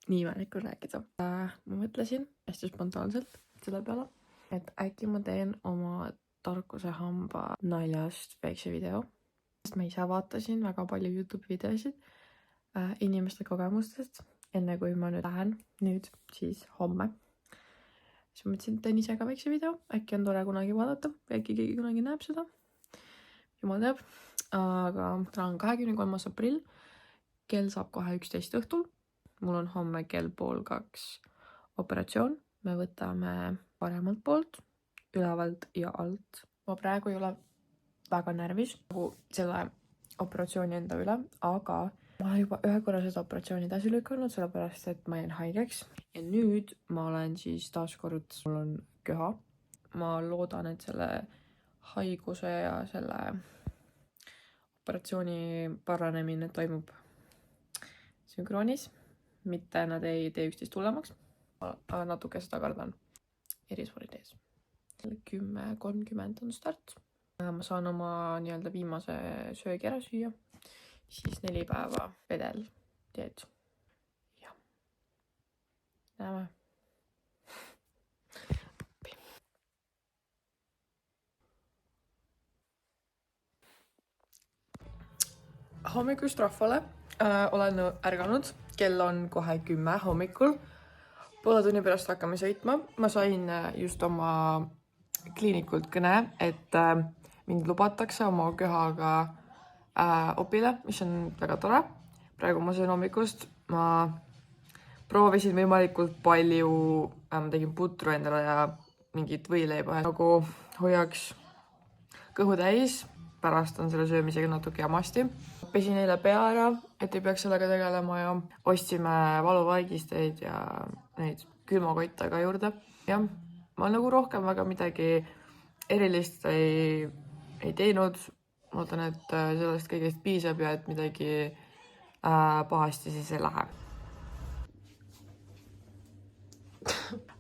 nii imelik on rääkida. Ma mõtlesin hästi spontaanselt selle peale, et äkki ma teen oma tarkuse hamba naljast väikse video. Ma ise vaatasin väga palju YouTube videosid inimeste kogemustest, enne kui ma nüüd lähen siis homme. Siis ma mõtlesin, et teen ise ka väikse video, äkki on tore kunagi vaadata, äkki keegi kunagi näeb seda. Jumal teab, aga täna on 23. aprill, kell saab kohe 11 õhtul. Mul on homme kell 1:30 operatsioon. Me võtame paremalt poolt, ülevalt ja alt. Ma praegu ei ole väga närvis selle operatsiooni enda üle, aga ma olen juba ühe korra seda operatsiooni edasi lükanud, sellepärast et ma jäin haigeks. Ja nüüd ma olen siis taaskord, mul on köha. Ma loodan, et selle haiguse ja selle operatsiooni paranemine toimub sünkroonis. Mitte nad ei tee üksteist hullemaks, aga natuke seda kardan. Erisvoorid ees. 10:30 on start. Ma saan oma nii-öelda viimase söögi ära süüa, siis 4 päeva vedel teed. Ja. Näeme. Hommikust rahvale olen ärganud. Kell on kohe 10 hommikul. Poole tunni pärast hakkame sõitma. Ma sain just oma kliinikult kõne, et mind lubatakse oma köhaga opile, mis on väga tore. Praegu ma sain hommikust. Ma proovisin võimalikult palju, tegin putru endale ja mingit võileiba, nagu hoiaks kõhu täis. Pärast on selle söömisega natuke jamasti. Pesin eile pea ära, et ei peaks sellega tegelema ja ostsime valuvaigisteid ja neid külmakotte ka juurde. Ja ma nagu rohkem väga midagi erilist ei teinud. Ma ootan, et sellest kõigest piisab ja et midagi pahasti siis ei lähe.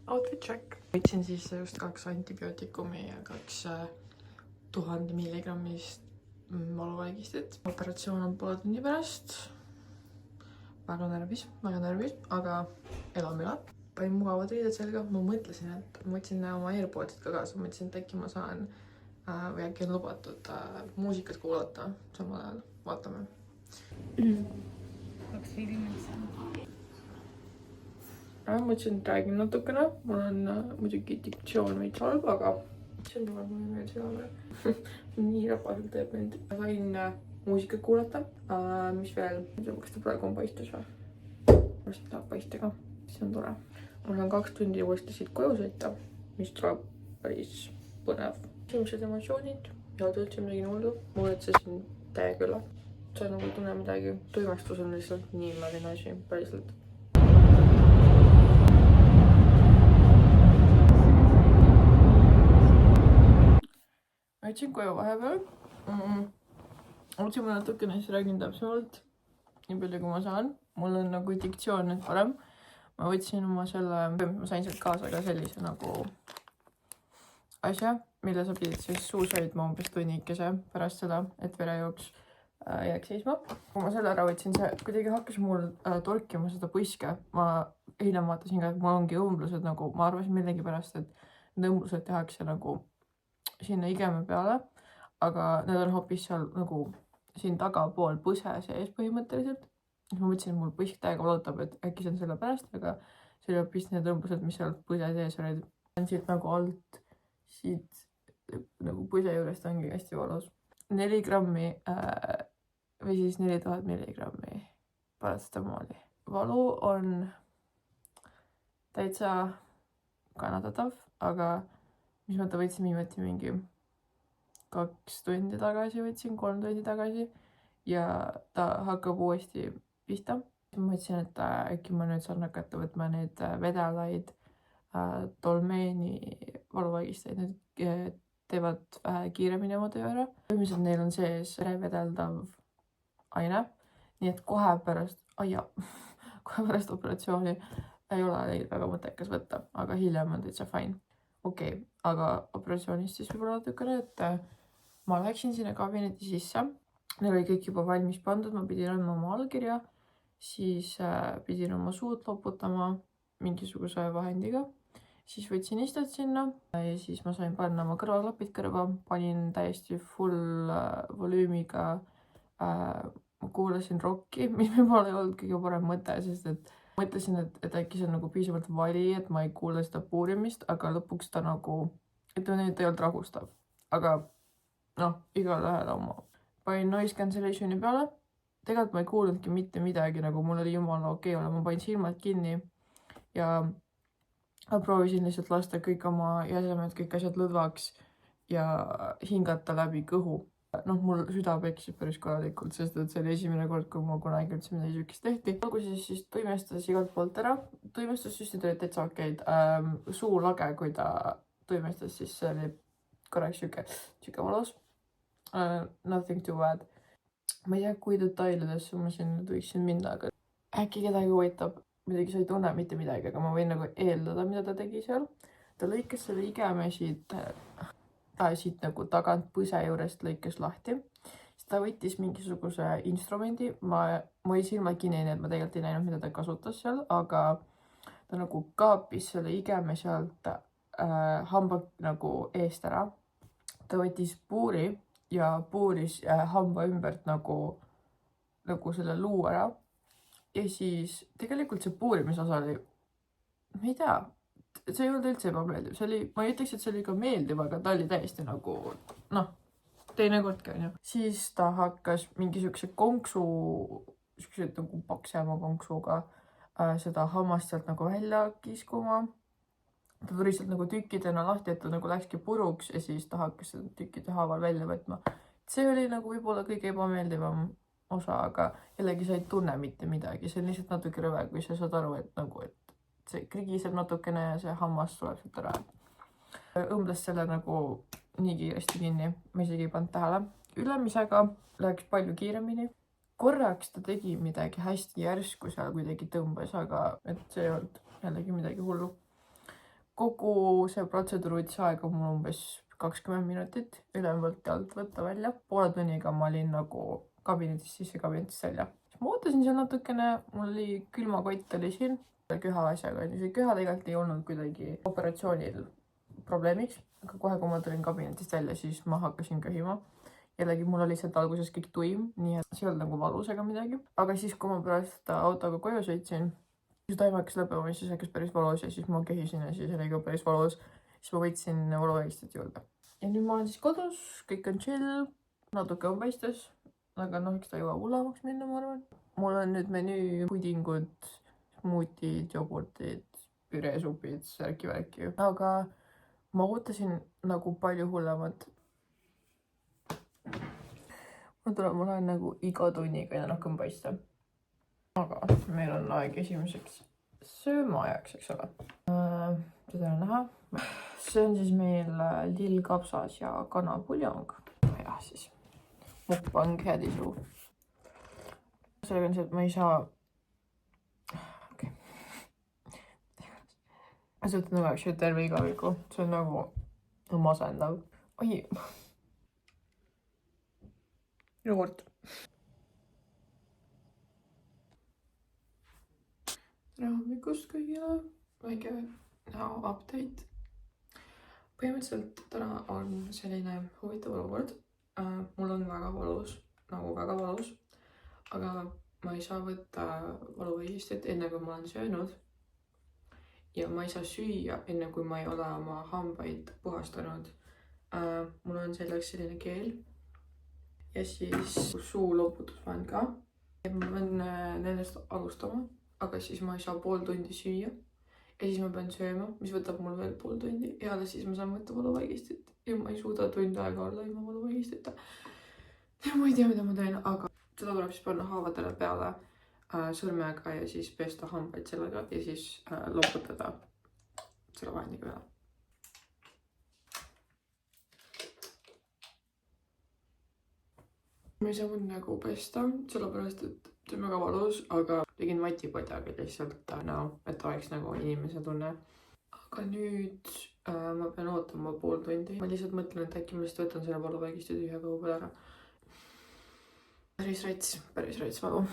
Outfit check. Võtsin siis just 2 antibiootikumi ja 2000 milligrammist valuvaigistit. Operatsioon on poole tunni pärast. Väga närvis, aga elame üle. Panin mugavad riided selga. Ma mõtlesin, et ma võtsin oma AirPodsid ka kaasa. Mõtlesin, et äkki ma saan või äkki on lubatud muusikat kuulata samal ajal. Vaatame. Ma mõtlesin, et räägin natukene. Mul on muidugi diktsioon veits halb, aga see on tuleb mulle veel südamele. Nii rapaselt teeb mind. Ma sain muusikat kuulata. Mis veel? Ma ei tea, kas ta praegu on paistus või? Vast tahab paista ka. See on tore. Ma saan 2 tundi uuesti siit koju sõita, mis tuleb päris põnev. Esimesed emotsioonid ja üldse midagi hullu. Muretsesin täiega üle. See on nagu tunne midagi. Tuimestus on lihtsalt nii imeline asi, päriselt. Ma jätsin koju vahepeal. Mõtlesin ma natukene, siis räägin täpsemalt. Nii palju kui ma saan. Mul on nagu diktsioon nüüd parem. Ma võtsin oma ma sain sealt kaasa ka sellise nagu asja, mille sa pidid siis suus hoidma umbes tunnikese pärast seda, et verejooks jääks seisma. Kui ma selle ära võtsin, see kuidagi hakkas mul torkima seda põske. Ma hiljem vaatasin ka, et mul ongi õmblused nagu, ma arvasin millegi pärast, et need õmblused tehakse nagu sinna igeme peale, aga need on hoopis seal nagu siin tagapool põse sees põhimõtteliselt. Ma mõtlesin, et mul põsk täiega valutab, et äkki see on selle pärast, aga see oli hoopis need õmblused, mis seal põse sees olid. Siit nagu alt, siit nagu põse juurest ongi hästi valus. 4 grammi või siis 4000 milligrammi parastamaali. Valu on täitsa kannatatav, aga mis ma ta võtsin viimati mingi 2 tundi tagasi võtsin, 3 tundi tagasi ja ta hakkab uuesti pista. Ma mõtlesin, et äkki ma nüüd saan hakata võtma neid vedelaid Dolmeeni valuvaigisteid. Need teevad kiiremini oma töö ära. Põhimõtteliselt neil on sees vedeldav aine, nii et kohe pärast operatsiooni ei ole neid väga mõttekas võtta, aga hiljem on täitsa fine. Okei, aga operatsioonist siis võib-olla natukene, et ma läksin sinna kabineti sisse. Neil oli kõik juba valmis pandud, ma pidin andma oma allkirja siis pidin oma suud loputama mingisuguse vahendiga. Siis võtsin istet sinna ja siis ma sain panna oma kõrvaklapid kõrva, panin täiesti full volüümiga. Ma kuulasin rocki, mis võib-olla ei olnud kõige parem mõte, sest et mõtlesin, et äkki see on nagu piisavalt vali, et ma ei kuule seda puurimist, aga lõpuks ta nagu, ütleme nii, et ei olnud rahustav. Aga noh, igal ühel oma. Panin noise cancellationi peale. Tegelikult ma ei kuulnudki mitte midagi, nagu mul oli jumala okei olla. Ma panin silmad kinni ja ma proovisin lihtsalt lasta kõik oma jäsemed, kõik asjad lõdvaks ja hingata läbi kõhu. Noh, mul süda peksis päris korralikult, sest et see oli esimene kord, kui mul kunagi üldse midagi sükist tehti. Alguses siis tuimestas igalt poolt ära. Tuimestussüstid olid täitsa okeid. Suu lage, kui ta tuimestas, siis see oli korraks siuke valus. Nothing too bad. Ma ei tea, kui detailidesse ma siin nüüd võiksin minna, aga äkki kedagi huvitab. Muidugi sa ei tunne mitte midagi, aga ma võin nagu eeldada, mida ta tegi seal. Ta lõikas selle igeme siit nagu tagant põse juurest lõikas lahti. Siis ta võttis mingisuguse instrumendi. Ma ei silma kinni, nii et ma tegelikult ei näinud, mida ta kasutas seal, aga ta nagu kaapis selle igeme sealt hamba nagu eest ära. Ta võttis puuri ja puuris hamba ümbert nagu selle luu ära. Ja siis tegelikult see puurimisosa oli, ma ei tea, see ei olnud üldse ebameeldiv. See oli, ma ei ütleks, et see oli ka meeldiv, aga ta oli täiesti nagu, noh, teine kordki on ju. Siis ta hakkas mingisuguse konksu, siukseid nagu paksema konksuga seda hammast sealt nagu välja kiskuma. Ta tuli sealt nagu tükkidena lahti, et ta nagu läkski puruks ja siis ta hakkas seda tükkide haaval välja võtma. See oli nagu võib-olla kõige ebameeldivam osa, aga jällegi sa ei tunne mitte midagi. See on lihtsalt natuke rõve, kui sa saad aru, et nagu, et see krigiseb natukene ja see hammas tuleb sealt ära. Õmbles selle nagu nii kiiresti kinni, ma isegi ei pannud tähele. Ülemisega läks palju kiiremini. Korraks ta tegi midagi hästi järsku seal, kuidagi tõmbas, aga et see ei olnud jällegi midagi hullu. Kogu see protseduur võttis aega mul umbes 20 minutit, ülemalt ja alt võtta välja. Poole tunniga ma olin nagu kabinetist sisse, kabinetist välja. Ma ootasin seal natukene, mul oli külmakott oli siin. Köha asjaga, see köha tegelikult ei olnud kuidagi operatsioonil probleemiks, aga kohe, kui ma tulin kabinetist välja, siis ma hakkasin köhima. Jällegi mul oli sealt alguses kõik tuim, nii et see ei olnud nagu valus ega midagi. Aga siis, kui ma pärast autoga koju sõitsin, siis taim hakkas lõppema, siis hakkas päris valus ja siis ma köhisin ja siis oli ka päris valus. Siis ma võtsin valuvägistit juurde. Ja nüüd ma olen siis kodus, kõik on chill, natuke on paistes, aga noh, eks ta jõuab hullemaks minna, ma arvan. Mul on nüüd menüü pudingud, smuutid, jogurtid, püreesupid, särki-värki. Aga ma ootasin nagu palju hullemat. Ma lähen nagu iga tunniga ja rohkem paista. Aga meil on aeg esimeseks söömaajaks, eks ole. Seda on näha. See on siis meil lillkapsas ja kanapuljong. Ja siis mukbang hädisuu. Sellega on see, et ma ei saa... Ma suhtan nagu üks terve igaviku. See on nagu masendav. Oi. Jogurt. Tere hommikust kõigile. Väike näo update. Põhimõtteliselt täna on selline huvitav olukord. Mul on väga valus, nagu väga valus. Aga ma ei saa võtta valuvägistit enne, kui ma olen söönud. Ja ma ei saa süüa enne, kui ma ei ole oma hambaid puhastanud. Mul on selleks selline keel. Ja siis suu loputusvahend ka. Ja ma pean nendest alustama, aga siis ma ei saa pool tundi süüa. Ja siis ma pean sööma, mis võtab mul veel pool tundi. Ja siis ma saan võtta valuvägistit. Ja ma ei suuda tund aega olla ilma valuvägistita. Ja ma ei tea, mida ma teen, aga seda tuleb siis panna haavadele peale sõrmega ja siis pesta hambaid sellega ja siis loputada selle vahendiga peale. Ma ei saa mul nägu pesta, sellepärast, et see on väga valus, aga tegin vatipodjaga lihtsalt näo, et oleks nagu inimese tunne. Aga nüüd ma pean ootama pool tundi. Ma lihtsalt mõtlen, et äkki ma lihtsalt võtan selle valuvägistuse ühe kõhu peale ära. Päris rats valu.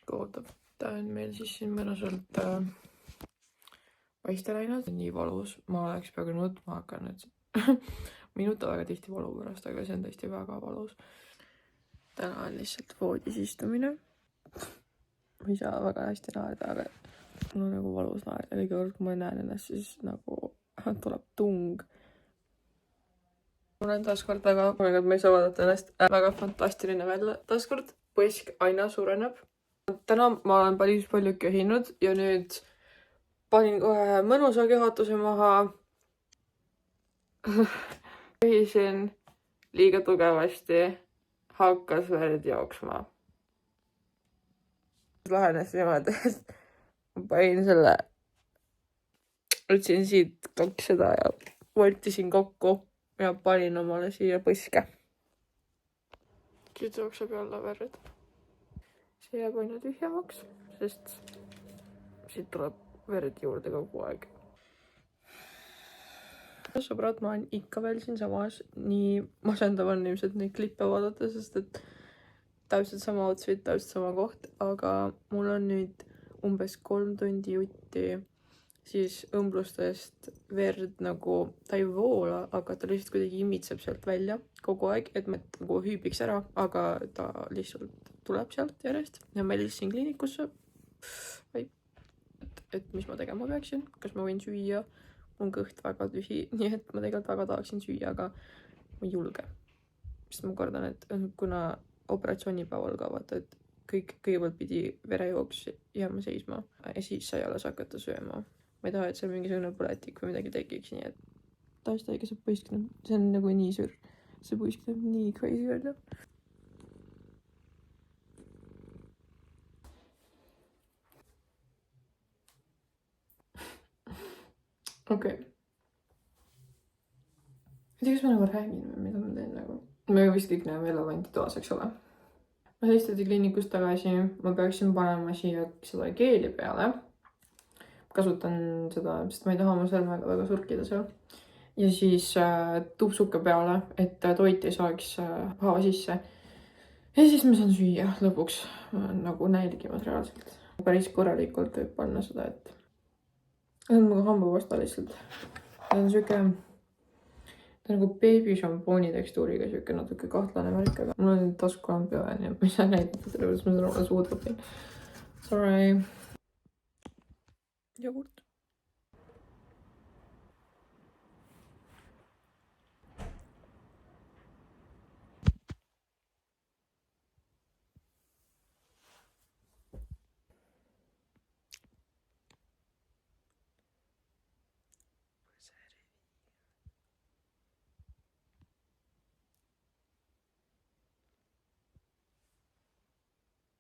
kohutav. Ta on meil siis siin mõnusalt paiste läinud. Nii valus, ma oleks peaaegu nutma hakanud. ma ei nuta väga tihti valu pärast, aga see on tõesti väga valus. täna on lihtsalt voodis istumine. ma ei saa väga hästi naerda, aga mul on nagu valus naerda. Kõige kord, kui ma näen ennast, siis nagu tuleb tung. ma olen taaskord ma ei saa vaadata ennast väga fantastiline välja. Taaskord põsk aina suureneb. Täna ma olen päris palju köhinud ja nüüd panin kohe mõnusa kehatuse maha. köhisin liiga tugevasti. Hakkas verd jooksma. Lahenes niimoodi, et ma panin selle, võtsin siit 200 ja voltisin kokku ja panin omale siia põske. Siit jookseb jälle verd. See jääb aina tühjemaks, sest siit tuleb verd juurde kogu aeg. Sõbrad, ma olen ikka veel siin samas. Nii masendav on ilmselt neid klippe vaadata, sest et täpselt sama outfit, täpselt sama koht, aga mul on nüüd umbes 3 tundi jutti siis õmblustest verd nagu, ta ei voola, aga ta lihtsalt kuidagi imitseb sealt välja kogu aeg, et ma nagu hüübiks ära, aga ta lihtsalt tuleb sealt järjest. Ja ma helistasin kliinikusse, et mis ma tegema peaksin, kas ma võin süüa. Mul on kõht väga tühi, nii et ma tegelikult väga tahaksin süüa, aga ma ei julge. Sest ma kordan, et kuna operatsioonipäeval ka vaata, et kõigepealt pidi verejooks jääma seisma ja siis sai alles hakata sööma. Ma ei taha, et seal mingisugune põletik või midagi tekiks, nii et taas täiega see põisk, see on nagu nii sür. See põisk teeb nii crazy välja. Okei. Ma ei tea, kas ma nagu räägin või mida ma teen nagu. Me vist kõik näeme elevanti toas, eks ole. Ma helistati kliinikust tagasi. Ma peaksin panema siia seda keeli peale. Kasutan seda, sest ma ei taha oma sõrmega väga surkida seal. Ja siis tupsuke peale, et toit ei saaks haava sisse. Ja siis ma saan süüa lõpuks nagu nälgimas reaalselt. Päris korralikult võib panna seda, et see on nagu hambapasta lihtsalt. See on siuke, ta on nagu beebishompooni tekstuuriga, siuke natuke kahtlane märk, aga mul on taskulampi vaja, nii et ma ei saa näidata, sellepärast ma seda suud võtin. Sorry. Jogurt.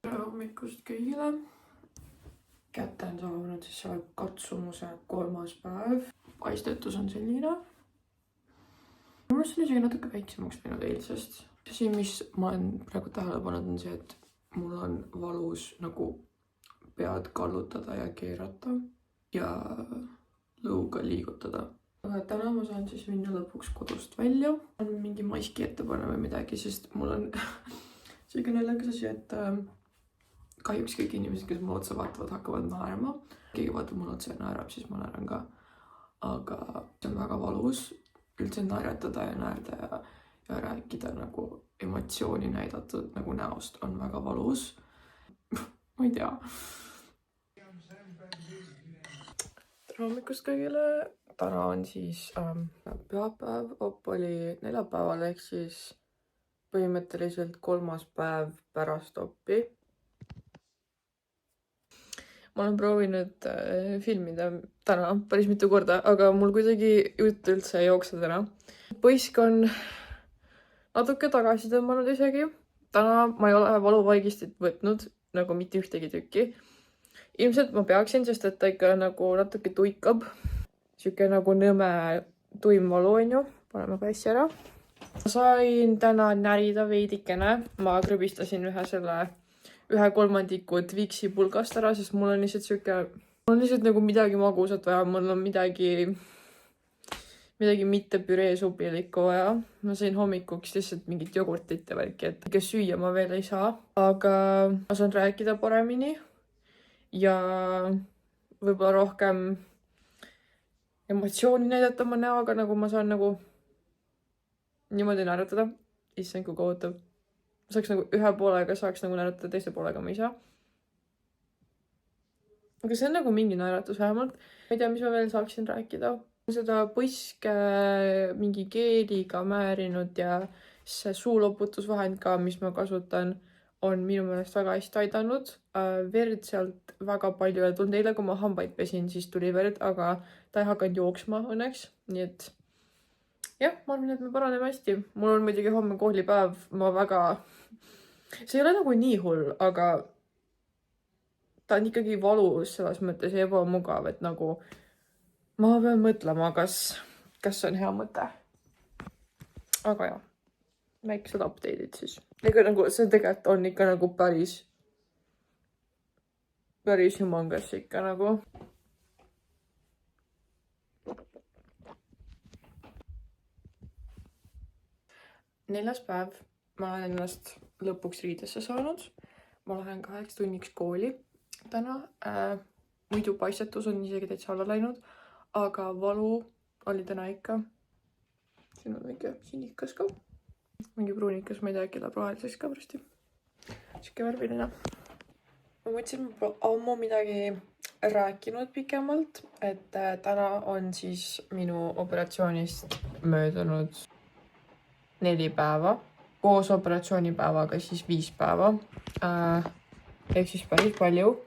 Hommikust kõigile. Kätte on saabunud siis selle katsumuse 3. päev. Paistetus on selline. Mul on isegi natuke väiksemaks läinud eilsest. See, mis ma olen praegu tähele pannud, on see, et mul on valus nagu pead kallutada ja keerata ja lõuga liigutada. Aga täna ma saan siis minna lõpuks kodust välja. On mingi maski ette panna või midagi, sest mul on siuke naljakas asi, et kahjuks kõik inimesed, kes mulle otsa vaatavad, hakkavad naerma. Keegi vaatab mulle otsa ja naerab, siis ma naeran ka. Aga see on väga valus üldse naeratada ja naerda ja rääkida nagu emotsiooni näidatud nagu näost on väga valus. Ma ei tea. Tere hommikust kõigile. Täna on siis pühapäev, op oli neljapäeval ehk siis põhimõtteliselt 3. päev pärast oppi. Ma olen proovinud filmida täna päris mitu korda, aga mul kuidagi jutt üldse ei jookse täna. Põisk on natuke tagasi tõmmanud isegi. Täna ma ei ole valuvaigistit võtnud, nagu mitte ühtegi tükki. Ilmselt ma peaksin, sest et ta ikka nagu natuke tuikab. Siuke nagu nõme tuim valu on ju. Paneme kassi ära. Sain täna närida veidikene. Ma krõbistasin ühe 1/3 Twixi pulgast ära, sest mul on lihtsalt siuke, mul on lihtsalt nagu midagi magusat vaja, mul on midagi midagi mitte püreesupilikku vaja. Ma sõin hommikuks lihtsalt mingit jogurtit ja värki, et kes süüa ma veel ei saa. Aga ma saan rääkida paremini ja võib-olla rohkem emotsiooni näidata oma näoga, nagu ma saan nagu niimoodi naeratada. Issand, kui kohutav. Saaks nagu ühe poolega saaks nagu naeratada, teise poolega ma ei saa. Aga see on nagu mingi naeratus vähemalt. Ma ei tea, mis ma veel saaksin rääkida. Seda põske mingi geeliga määrinud ja see suuloputusvahend ka, mis ma kasutan, on minu meelest väga hästi aidanud. Verd sealt väga palju ei tulnud. Eile, kui ma hambaid pesin, siis tuli verd, aga ta ei hakanud jooksma õnneks. Nii et jah, ma arvan, et me paraneme hästi. Mul on muidugi homme koolipäev. Ma väga... See ei ole nagu nii hull, aga ta on ikkagi valus selles mõttes ebamugav, et nagu ma pean mõtlema, kas see on hea mõte. Aga jah, väiksed update'id siis. Ega nagu see tegelikult on ikka nagu päris jumangas ikka nagu. Neljas päev. Ma olen ennast lõpuks riidesse saanud. Ma lähen 8 tunniks kooli täna. Muidu paistetus on isegi täitsa alla läinud, aga valu oli täna ikka. Siin on väike sinikas ka. Mingi pruunikas, ma ei tea, äkki läheb roheliseks ka varsti. Siuke värviline. Ma mõtlesin, ma pole ammu midagi rääkinud pikemalt, et täna on siis minu operatsioonist möödunud 4 päeva. Koos operatsioonipäevaga siis 5 päeva. Ehk siis päris palju.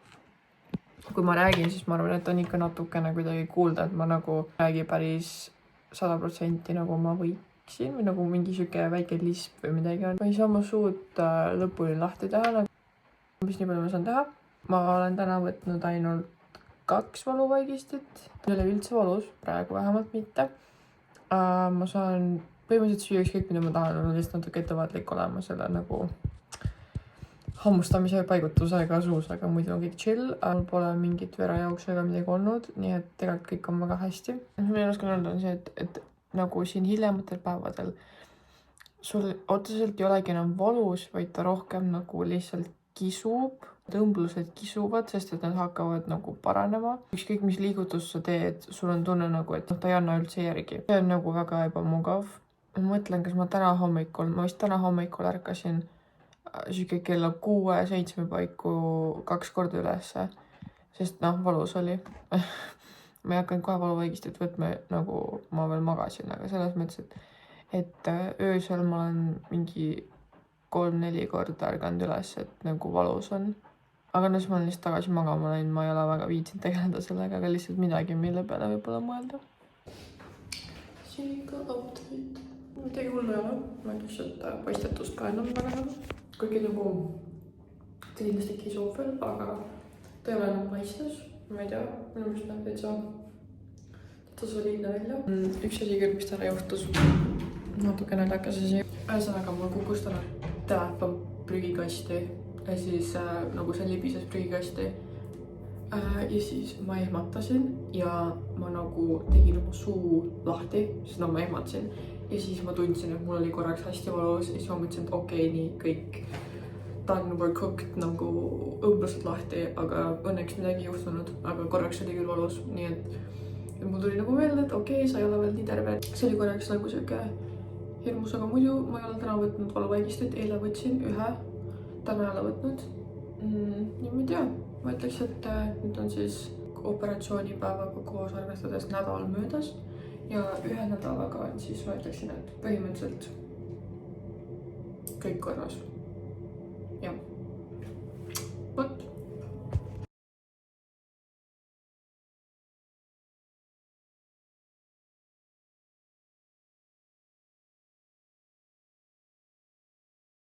Kui ma räägin, siis ma arvan, et on ikka natukene kuidagi kuulda, et ma nagu räägi päris 100% nagu ma võiksin või nagu mingi siuke väike lisp või midagi on. Ma ei saa oma suud lõpuni lahti teha, mis nii palju ma saan teha. Ma olen täna võtnud ainult 2 valuvaigistit. Ei ole üldse valus, praegu vähemalt mitte. Ma saan põhimõtteliselt süüa ükskõik, mida ma tahan, on lihtsalt natuke ettevaatlik olema selle nagu hammustamise paigutusega suus, aga muidu on kõik chill. Mul pole mingit verajauksu ega midagi olnud, nii et tegelikult kõik on väga hästi. Mis ma oskan öelda on see, et nagu siin hiljematel päevadel sul otseselt ei olegi enam valus, vaid ta rohkem nagu lihtsalt kisub. Tõmblused kisuvad, sest et nad hakkavad nagu paranema. Ükskõik, mis liigutus sa teed, sul on tunne nagu, et ta ei anna üldse järgi. See on nagu väga ebamugav. Ma mõtlen, kas ma vist täna hommikul ärkasin siuke kella 6-7 paiku 2 korda ülesse, sest valus oli. Ma ei hakanud kohe valuvaigistit võtma, nagu ma veel magasin, aga selles mõttes, et öösel ma olen mingi 3-4 korda ärganud üles, et nagu valus on. Aga siis ma olen lihtsalt tagasi magama läinud, ma ei ole väga viitsinud tegeleda sellega, aga lihtsalt midagi, mille peale võib-olla mõelda. Siin ikka update. Midagi hullu ei ole. Ma ütleks, et paistetust ka enam väga nagu. Kuigi nagu ta kindlasti kisub veel, aga ta ei ole enam paistes. Ma ei tea, minu meelest näeb täitsa soliidne välja. Üks asi küll, mis täna juhtus, natuke naljakas asi. Ühesõnaga, ma kukkus täna telefon prügikasti ja siis nagu see libises prügikasti. Ja siis ma ehmatasin ja ma nagu tegin oma suu lahti, sest ma ehmatasin. Ja siis ma tundsin, et mul oli korraks hästi valus ja siis ma mõtlesin, et okei, nii kõik done, were cooked, nagu õmblused lahti, aga õnneks midagi ei juhtunud, aga korraks oli küll valus, nii et mul tuli nagu meelde, et okei, sa ei ole veel nii terve. See oli korraks nagu siuke hirmus, aga muidu ma ei ole täna võtnud valuvaigistit, eile võtsin ühe, täna ei ole võtnud. Ja ma ei tea, ma ütleks, et nüüd on siis operatsioonipäevaga koos arvestades nädal möödas. Ja 1 nädalaga on siis ma ütleksin, et põhimõtteliselt kõik korras. Jah. Vot.